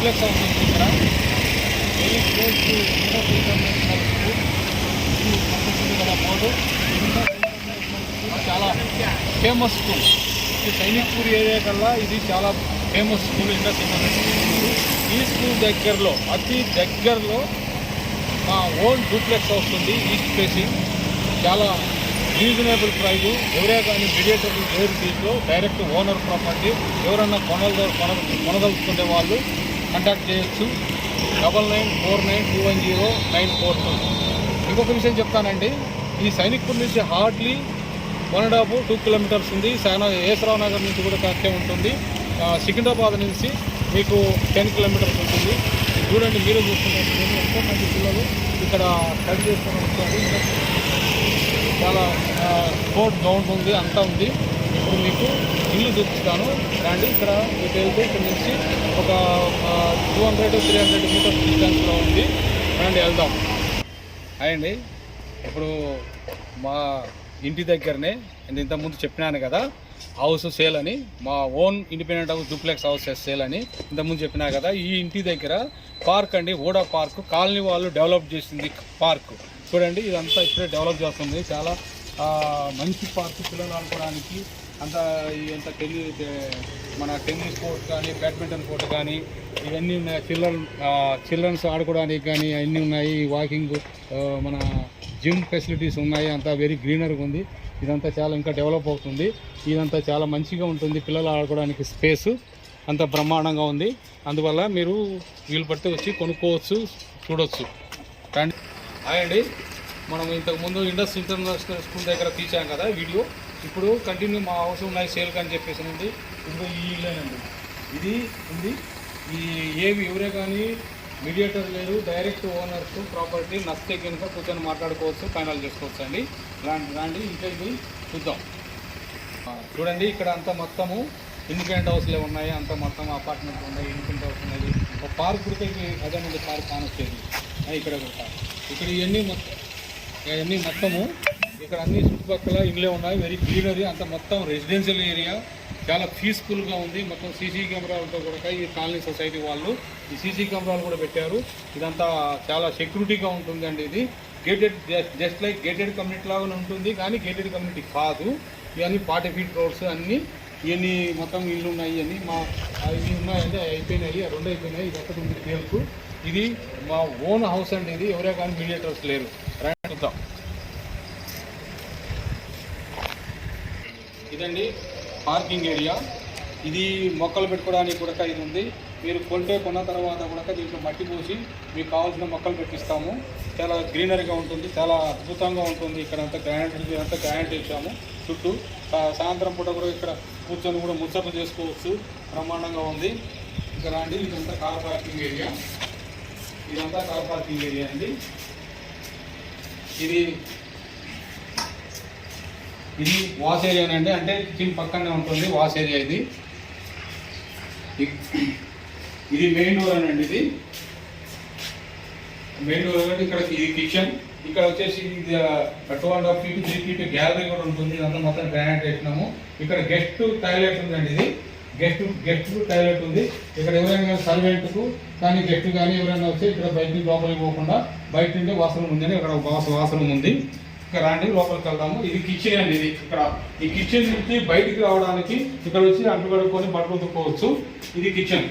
Duplex house ఉంది ఇక్కడ very close to international school. ఇది కనిపిస్తుంది కదా బోర్డు. చాలా ఫేమస్ స్కూల్. ఈ సైనిక్పూర్ ఏరియా కల్లా ఇది చాలా famous school, Indus international school. ఈ స్కూల్ దగ్గరలో అతి దగ్గరలో మా ఓన్ డూప్లెక్స్ హౌస్ ఉంది, ఈస్ట్ ఫేసింగ్. చాలా రీజనబుల్ ప్రైజు. ఎవరే కానీ మీడియేటర్ లేరు దీంట్లో. Direct owner property. ఎవరన్నా కొనదలుచుకునే వాళ్ళు కాంటాక్ట్ చేయొచ్చు. 9949210942. ఇంకొక విషయం చెప్తానండి, ఈ సైనిక్పూర్ నుంచి హార్డ్లీ 1.5-2 కిలోమీటర్స్ ఉంది. ఏసరావు నగర్ నుంచి కూడా కరెక్టే ఉంటుంది. సికింద్రాబాద్ నుంచి మీకు 10 కిలోమీటర్స్ ఉంటుంది. చూడండి, మీరే చూస్తున్నారు. ఎంతో మంది పిల్లలు ఇక్కడ స్టడీ చేసుకుని వచ్చారు. చాలా స్పోర్ట్ గ్రౌండ్ ఉంది, అంతా ఉంది. ఇప్పుడు మీకు ఇల్లు చూపిస్తాను రండి. ఇక్కడ మీకు వెళ్తే ఇక్కడ నుంచి ఒక 200-300 మీటర్స్ డిస్టెన్స్లో ఉంది. రండి వెళ్దాం. అయ్యండి, ఇప్పుడు మా ఇంటి దగ్గరనే ఇంతకుముందు చెప్పినాను కదా హౌస్ సేల్ అని, మా own independent house duplex house sale అని ఇంతకుముందు చెప్పినా కదా. ఈ ఇంటి దగ్గర పార్క్ అండి, ఓడా పార్క్. కాలనీ వాళ్ళు డెవలప్ చేసింది పార్క్. చూడండి, ఇదంతా ఇప్పుడే డెవలప్ చేస్తుంది. చాలా మంచి పార్క్, పిల్లలు ఆడుకోవడానికి. అంతా ఇదంతా మన టెన్నిస్ కోర్ట్ కానీ, బ్యాడ్మింటన్ కోర్ట్ కానీ ఇవన్నీ ఉన్నాయి. చిల్డ్రన్స్ ఆడుకోవడానికి కానీ అన్నీ ఉన్నాయి. వాకింగ్, మన జిమ్ ఫెసిలిటీస్ ఉన్నాయి. అంతా వెరీ గ్రీనరీగా ఉంది. ఇదంతా చాలా ఇంకా డెవలప్ అవుతుంది. ఇదంతా చాలా మంచిగా ఉంటుంది. పిల్లలు ఆడుకోవడానికి స్పేస్ అంత బ్రహ్మాండంగా ఉంది. అందువల్ల మీరు వీలు పట్టి వచ్చి కొనుక్కోవచ్చు, చూడవచ్చు. రండి. అండి, మనం ఇంతకుముందు ఇండస్ ఇంటర్నేషనల్ స్కూల్ దగ్గర తీసాం కదా వీడియో. ఇప్పుడు కంటిన్యూ మా హౌస్ ఉన్నాయి సేల్కి అని చెప్పేసి ఉంది. ఇప్పుడు ఈ ఇల్లేనండి, ఇది ఉంది. ఈ ఏవి ఎవరే కానీ మీడియేటర్ లేరు, డైరెక్ట్ ఓనర్స్ ప్రాపర్టీ. నచ్చితే కనుక కూర్చొని మాట్లాడుకోవచ్చు, ఫైనల్ చేసుకోవచ్చు అండి. రాండి ఇంటికి చూద్దాం. చూడండి, ఇక్కడ అంతా మొత్తము ఇండిపెండెంట్ హౌస్లే ఉన్నాయి. అంత మొత్తం అపార్ట్మెంట్లు ఉన్నాయి, ఇండిపెండెంట్ హౌస్ ఉన్నది. ఒక పార్క్ కూడా అదే నుండి పార్క్ కానొచ్చేది ఇక్కడ కూడా. ఇక్కడ ఇవన్నీ మొత్తము ఇక్కడ అన్ని చుట్టుపక్కల ఇళ్ళే ఉన్నాయి. Very greenery. అంత మొత్తం రెసిడెన్షియల్ ఏరియా. చాలా పీస్ఫుల్గా ఉంది. మొత్తం సీసీ కెమెరాలతో కూడా ఈ కాలనీ సొసైటీ వాళ్ళు ఈ సీసీ కెమెరాలు కూడా పెట్టారు. ఇదంతా చాలా సెక్యూరిటీగా ఉంటుందండి. ఇది gated, just like gated community లాగానే ఉంటుంది, కానీ గేటెడ్ కమ్యూనిటీ కాదు. ఇవన్నీ 40 feet రోడ్స్ అన్నీ. ఇవన్నీ మొత్తం ఇల్లు ఉన్నాయి. ఇవన్నీ ఇవి ఉన్నాయండి, అయిపోయినాయి. 2 అయిపోయినాయి. ఇది ఒకటి ఉంది పేరుకు. ఇది మా ఓన్ హౌస్ అండి. ఇది ఎవరే కానీ మీడియేటర్స్ లేరు. చూద్దాం. ఇదండి పార్కింగ్ ఏరియా. ఇది మొక్కలు పెట్టుకోవడానికి కూడా ఇది ఉంది. మీరు కొన్న తర్వాత కూడా దీంట్లో మట్టి పోసి మీకు కావాల్సిన మొక్కలు పెట్టిస్తాము. చాలా గ్రీనరీగా ఉంటుంది, చాలా అద్భుతంగా ఉంటుంది. ఇక్కడ అంతా గ్రానైట్ వేసాము చుట్టూ. సాయంత్రం పూట కూడా ఇక్కడ కూర్చొని కూడా ముచ్చట్లు చేసుకోవచ్చు. బ్రహ్మాండంగా ఉంది. ఇక్కడ రండి, ఇదంతా కార్ పార్కింగ్ ఏరియా. ఇదంతా కార్ పార్కింగ్ ఏరియా అండి. ఇది వాష్ ఏరియానండి, అంటే కిచెన్ పక్కనే ఉంటుంది వాష్ ఏరియా. ఇది మెయిన్ డోర్ అనండి. ఇది మెయిన్ డోర్ అంటే ఇక్కడ ఇది కిచెన్. ఇక్కడ వచ్చేసి 2.5 feet 3 feet గ్యాలరీ కూడా ఉంటుంది. ఇదంతా మొత్తం గ్రానైట్ వేసినాము. ఇక్కడ గెస్ట్ టాయిలెట్ ఉందండి. ఇది గెస్ట్ టాయిలెట్ ఉంది. ఇక్కడ ఎవరైనా సర్వెంట్కు కానీ గెస్ట్ కానీ ఎవరైనా వచ్చి ఇక్కడ బయట లోపలికి పోకుండా బయట నుండి వాష్రూమ్ ఉందని ఇక్కడ వాష్రూమ్ ఉంది. ఇక్కడ రండి, లోపలికి వెళ్దాము. ఇది కిచెన్ అండి. ఇది ఇక్కడ ఈ కిచెన్ నుంచి బయటికి రావడానికి ఇక్కడ వచ్చి అంటు కడుక్కొని బట్టలు ఉతుక్కోవచ్చు. ఇది కిచెన్.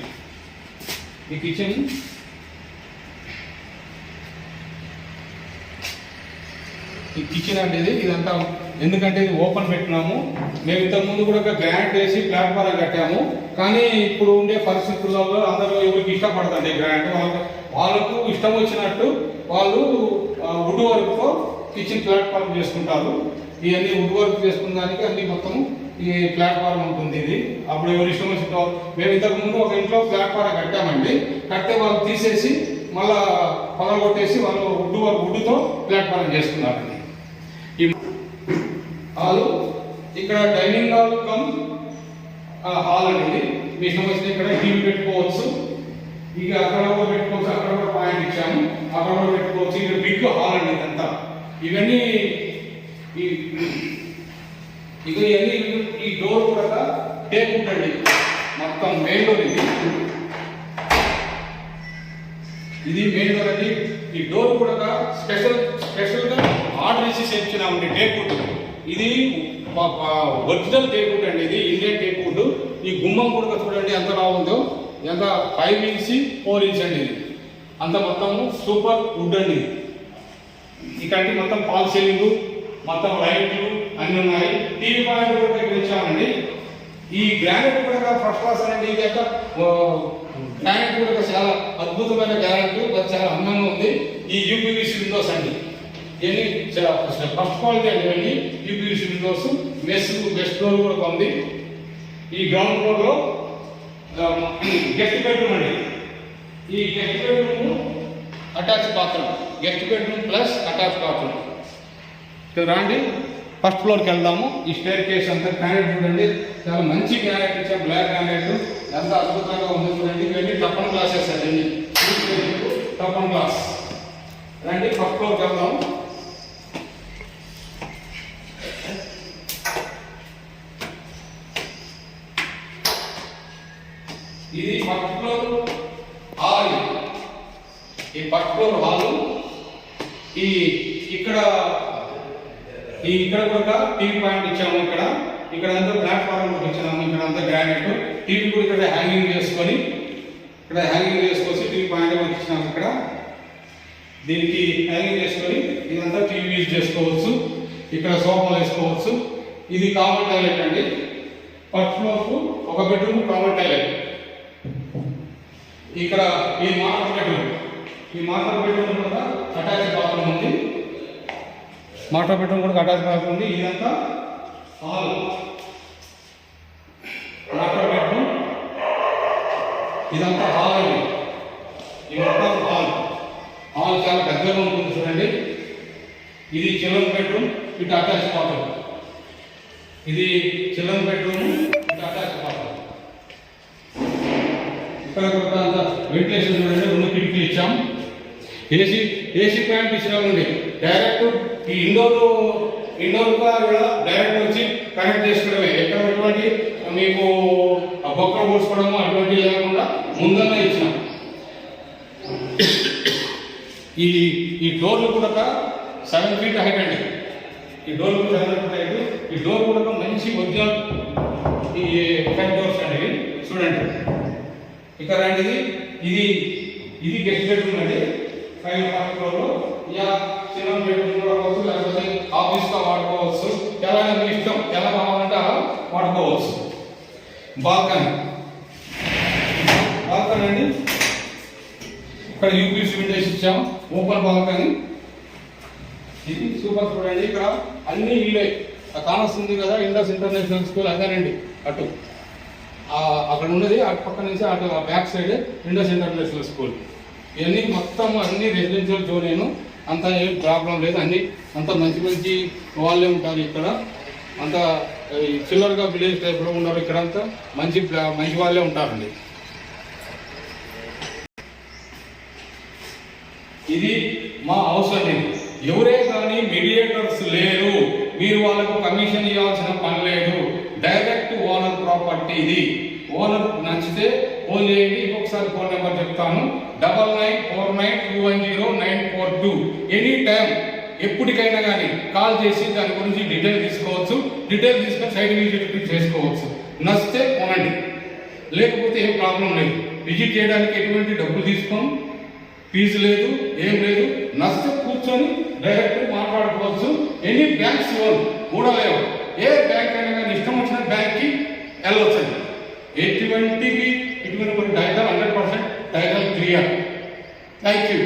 ఈ కిచెన్ అండి. ఇదంతా ఎందుకంటే ఇది ఓపెన్ పెట్టినాము. మేము ఇంతకుముందు కూడా గ్రానైట్ వేసి ప్లాట్ఫారం కట్టాము. కానీ ఇప్పుడు ఉండే పరిస్థితులలో అందరూ ఎవరికి ఇష్టపడతారు గ్రానైట్. వాళ్ళకు ఇష్టం వచ్చినట్టు వాళ్ళు వుడ్ వర్క్తో కిచెన్ ప్లాట్ఫారం చేసుకుంటారు. ఇవన్నీ వుడ్ వర్క్ చేసుకున్న దానికి అన్ని మొత్తం ఈ ప్లాట్ఫారం ఉంటుంది. ఇది అప్పుడు ఎవరు ఇష్టం వచ్చిన మేము ఇంతకుముందు ఒక ఇంట్లో ప్లాట్ఫారం కట్టామండి. కట్టే వాళ్ళు తీసేసి మళ్ళా పగలగొట్టేసి వాళ్ళు వుడ్తో ప్లాట్ఫారం చేసుకున్నారండి. ఈ హాలు, ఇక్కడ డైనింగ్ హాల్ కమ్ హాల్ అనేది మీ ఇష్టం వచ్చిన ఇక్కడ టీవీ పెట్టుకోవచ్చు. ఇక అక్కడ కూడా పెట్టుకోవచ్చు. అక్కడ కూడా పాయింట్ ఇచ్చాము, అక్కడ కూడా పెట్టుకోవచ్చు. ఇక్కడ బిగ్ హాల్ అండి ఇదంతా. ఇవన్నీ ఈ డోర్ కూడా టేక్ ఉంటుంది. మొత్తం మెయిన్ డోర్ ఇది. ఇది మెయిన్ డోర్ అండి. ఈ డోర్ కూడా స్పెషల్గా ఆర్డర్ చేసి చేయించినామండి టేక్ వుడ్. ఇది ఒరిజినల్ టేక్ వుడ్ అండి, ఇది ఇండియన్ టేక్ వుడ్. ఈ గుమ్మం కూడా చూడండి ఎంత బాగుందో, ఎంత 5 ఇంచ్ 4 ఇంచ్ అండి ఇది. అంత మొత్తము సూపర్ వుడ్ అండి. ఇక్కడికి మొత్తం ఫాల్ సీలింగ్, మొత్తం లైట్లు అన్నీ ఉన్నాయి. టీవీ పాయింట్ కూడా ఇక్కడ ఇచ్చామండి. ఈ గ్రానైట్ కూడా ఫస్ట్ క్లాస్ అండి. ఇది యొక్క గ్రానైట్ కూడా చాలా అద్భుతమైన గ్రానైట్, చాలా అందంగా ఉంది. ఈ యూపీవీసీ విండోస్ అండి, ఇవన్నీ ఫస్ట్ క్వాలిటీ అండి. ఇవన్నీ యూపీవీసీ విండోస్. బెస్ట్ డోర్ కూడా ఉంది. ఈ గ్రౌండ్ ఫ్లోర్ లో గెస్ట్ బెడ్రూమ్ అండి. ఈ guest bedroom attach bathroom, guest bedroom plus attach bathroom. ఇక్కడ రండి, ఫస్ట్ ఫ్లోర్కి వెళ్దాము. ఈ స్టేర్ కేస్ అంతా గ్రానైట్ చూడండి, చాలా మంచి గ్రానైట్ ఇచ్చాం, బ్లాక్ గ్రానైట్ ఎంత అద్భుతంగా ఉంది చూడండి. ఇవన్నీ టఫన్ గ్లాసెస్ అండి, టఫన్ గ్లాస్. రండి ఫస్ట్ ఫ్లోర్కి వెళ్దాము. ఇది ఫస్ట్ ఫ్లోర్ హాల్. ఈ ఫస్ట్ ఫ్లోర్ హాల్. ఇక్కడ కూడా టీవీ పాయింట్ ఇచ్చాము. ఇక్కడ అంతా ప్లాట్ఫామ్ కూడా ఇచ్చాము. ఇక్కడ అంతా గ్రానైట్. టీవీ కూడా ఇక్కడ హ్యాంగింగ్ చేసుకొని టీవీ పాయింట్ కూడా ఇచ్చినాము. ఇక్కడ దీనికి హ్యాంగింగ్ చేసుకొని ఇదంతా టీవీ యూజ్ చేసుకోవచ్చు. ఇక్కడ సోఫాలు వేసుకోవచ్చు. ఇది కామన్ టాయిలెట్ అండి. ఫస్ట్ ఫ్లోర్ కు ఒక బెడ్రూమ్ కామన్ టాయిలెట్. ఇక్కడ ఈ మాస్టర్ బెడ్రూమ్ కూడా అటాచ్ బాత్రూమ్ ఉంది. మాస్టర్ బెడ్రూమ్ కూడా అటాచ్ బాత్రూమ్ ఉంది. ఇదంతా హాల్. మాస్టర్ బెడ్రూమ్ ఇదంతా హాల్ అండి. ఈ మొత్తం హాల్ చాలా పెద్దగా ఉంటుంది చూడండి. ఇది చిల్డ్రన్ బెడ్రూమ్, ఇటు అటాచ్ బాత్రూమ్. ఇది చిల్డ్రన్ బెడ్రూమ్, ఇటు అటాచ్ బాత్రూమ్. ఇక్కడ కూడా అంతా వెంటిలేషన్ చూడండి, 2 కిటికీలు ఇచ్చాం. ఏసీ ప్యాంట్ ఇచ్చినామండి. డైరెక్ట్ ఈ ఇండోర్ కూడా డైరెక్ట్ వచ్చి కనెక్ట్ చేసుకోవడమే. ఎటువంటి మీకు బొక్కలు పోసుకోవడము అటువంటి లేకుండా ముందన్నా ఇచ్చినాం. ఈ డోర్లు కూడా 7 ఫీట్ హైట్ అండి. ఈ డోర్ కూడా 7 ఫీట్ హైట్. ఈ డోర్ కూడా మంచి ఒరిజినల్ ఈ ఫ్రంట్ డోర్స్ అండి. చూడండి ఇక్కడ రండి. ఇది గెస్ట్ బెడ్రూమ్ అండి. 5 ఫ్లోర్లో చిన్న బెడ్రూమ్ కూడా అవ్వచ్చు, లేకపోతే ఆఫీస్గా వాడుకోవచ్చు. ఎలా మీ ఇష్టం, ఎలా కావాలంటే అలా వాడుకోవచ్చు. బాల్కనీ అండి. ఇక్కడ యూపీఎస్ విండోస్ ఇచ్చాము, ఓపెన్ బాల్కనీ. ఇది సూపర్ చూడండి. ఇక్కడ అన్ని ఇల్లే కానొస్తుంది కదా, ఇండస్ ఇంటర్నేషనల్ స్కూల్ అదేనండి. అక్కడ ఉన్నది అటు పక్క నుంచి అటు back side Indus international school. ఇవన్నీ మొత్తం అన్ని రెసిడెన్షియల్ జోనేను. అంతా ఏం ప్రాబ్లం లేదు. అంత మంచి వాళ్ళే ఉంటారు ఇక్కడ. అంతా చిల్లరగా విలేజ్ టైప్లో ఉన్నారు. ఇక్కడ అంతా మంచి వాళ్ళే ఉంటారండి. ఇది మా హౌస్ అండి. ఎవరే కానీ మీడియేటర్స్ లేరు. మీరు వాళ్ళకు కమిషన్ ఇవ్వాల్సిన పని లేదు. Direct owner property. ఇది ఓనర్ నచ్చితే ఫోన్ చేయండి. ఇంకొకసారి ఫోన్ నెంబర్ చెప్తాను, 9949210942. ఎనీ టైం ఎప్పటికైనా కానీ కాల్ చేసి దాని గురించి డీటెయిల్ తీసుకోవచ్చు. డీటెయిల్ తీసుకొని సైట్ విజిట్ చేసుకోవచ్చు. నచ్చితే కొనండి, లేకపోతే ఏం ప్రాబ్లం లేదు. విజిట్ చేయడానికి ఎటువంటి డబ్బులు తీసుకోం, ఫీజు లేదు, ఏం లేదు. నచ్చితే కూర్చొని డైరెక్ట్ మాట్లాడుకోవచ్చు. ఎనీ బ్యాంక్స్ కూడా లేవు. ఏ బ్యాంక్ అయినా కానీ ఇష్టం వచ్చిన బ్యాంక్కి వెళ్ళొచ్చండి. ఇటువంటి title 100% title clear. Thank you.